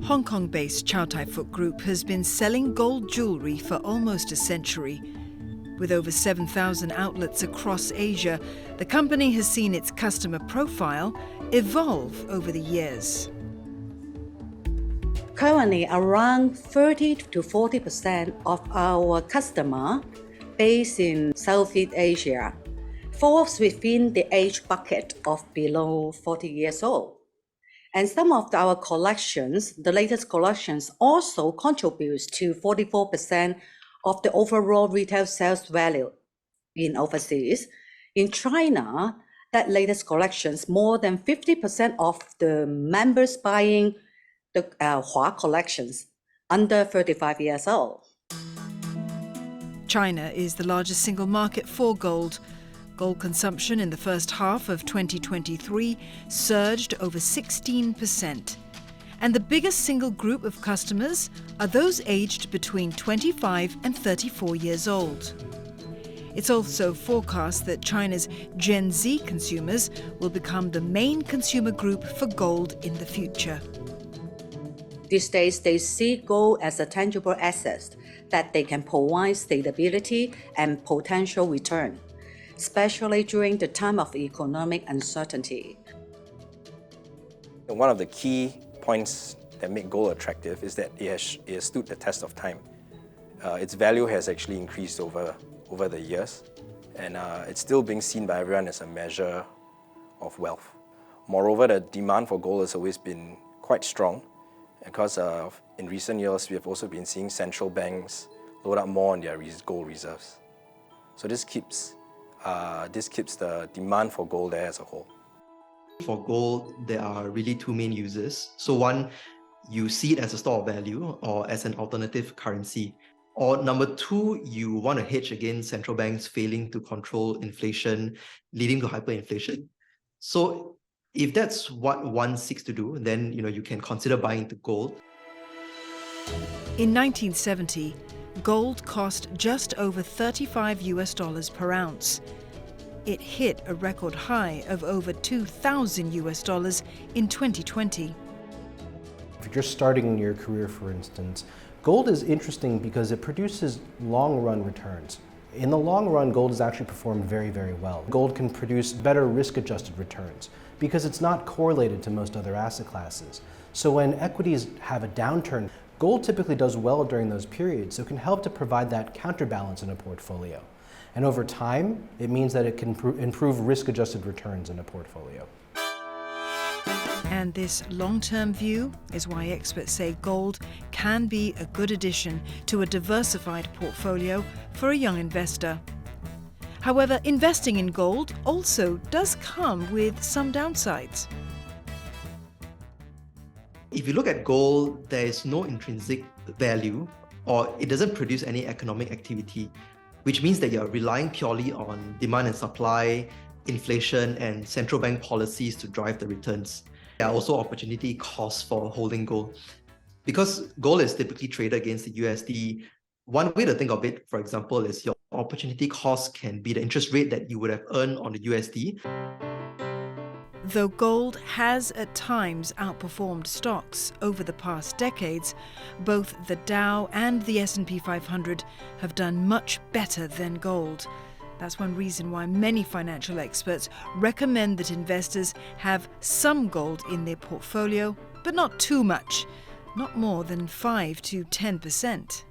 Hong Kong-based Chow Tai Fook Group has been selling gold jewellery for almost a century. With over 7,000 outlets across Asia, the company has seen its customer profile evolve over the years. Currently, around 30 to 40% of our customer based in Southeast Asia falls within the age bucket of below 40 years old. And some of our collections, the latest collections, also contributes to 44% of the overall retail sales value in overseas. In China, that latest collections, more than 50% of the members buying the Hua collections under 35 years old. China is the largest single market for gold. Gold consumption in the first half of 2023 surged over 16%. And the biggest single group of customers are those aged between 25 and 34 years old. It's also forecast that China's Gen Z consumers will become the main consumer group for gold in the future. These days, they see gold as a tangible asset that they can provide stability and potential return, especially during the time of economic uncertainty. One of the key points that make gold attractive is that it has stood the test of time. Its value has actually increased over the years, and it's still being seen by everyone as a measure of wealth. Moreover, the demand for gold has always been quite strong, because in recent years we have also been seeing central banks load up more on their gold reserves. So this keeps the demand for gold there as a whole. For gold, there are really two main uses. So one, you see it as a store of value or as an alternative currency. Or number two, you want to hedge against central banks failing to control inflation, leading to hyperinflation. So if that's what one seeks to do, then you can consider buying into gold. In 1970, gold cost just over $35 per ounce. It hit a record high of over $2,000 in 2020. If you're starting your career, for instance, gold is interesting because it produces long-run returns. In the long run, gold has actually performed very, very well. Gold can produce better risk-adjusted returns because it's not correlated to most other asset classes. So when equities have a downturn, gold typically does well during those periods, so it can help to provide that counterbalance in a portfolio. And over time, it means that it can improve risk-adjusted returns in a portfolio. And this long-term view is why experts say gold can be a good addition to a diversified portfolio for a young investor. However, investing in gold also does come with some downsides. If you look at gold, there is no intrinsic value, or it doesn't produce any economic activity, which means that you're relying purely on demand and supply, inflation, and central bank policies to drive the returns. There are also opportunity costs for holding gold. Because gold is typically traded against the USD, one way to think of it, for example, is your opportunity cost can be the interest rate that you would have earned on the USD. Though gold has at times outperformed stocks over the past decades, both the Dow and the S&P 500 have done much better than gold. That's one reason why many financial experts recommend that investors have some gold in their portfolio, but not too much, not more than 5 to 10%.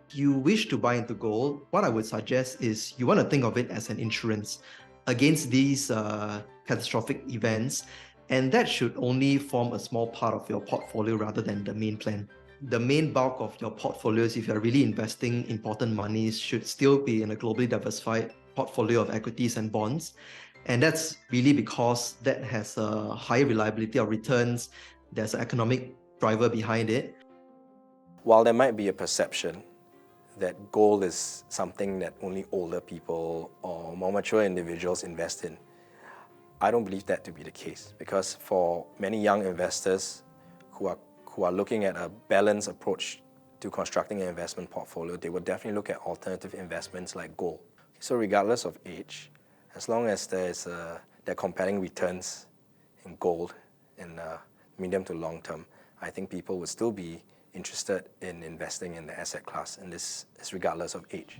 If you wish to buy into gold, what I would suggest is you want to think of it as an insurance against these catastrophic events, and that should only form a small part of your portfolio rather than the main plan. The main bulk of your portfolios, if you're really investing important monies, should still be in a globally diversified portfolio of equities and bonds. And that's really because that has a higher reliability of returns, there's an economic driver behind it. While there might be a perception that gold is something that only older people or more mature individuals invest in, I don't believe that to be the case, because for many young investors who are looking at a balanced approach to constructing an investment portfolio, they would definitely look at alternative investments like gold. So regardless of age, as long as there are compelling returns in gold in medium to long term, I think people would still be interested in investing in the asset class, and this is regardless of age.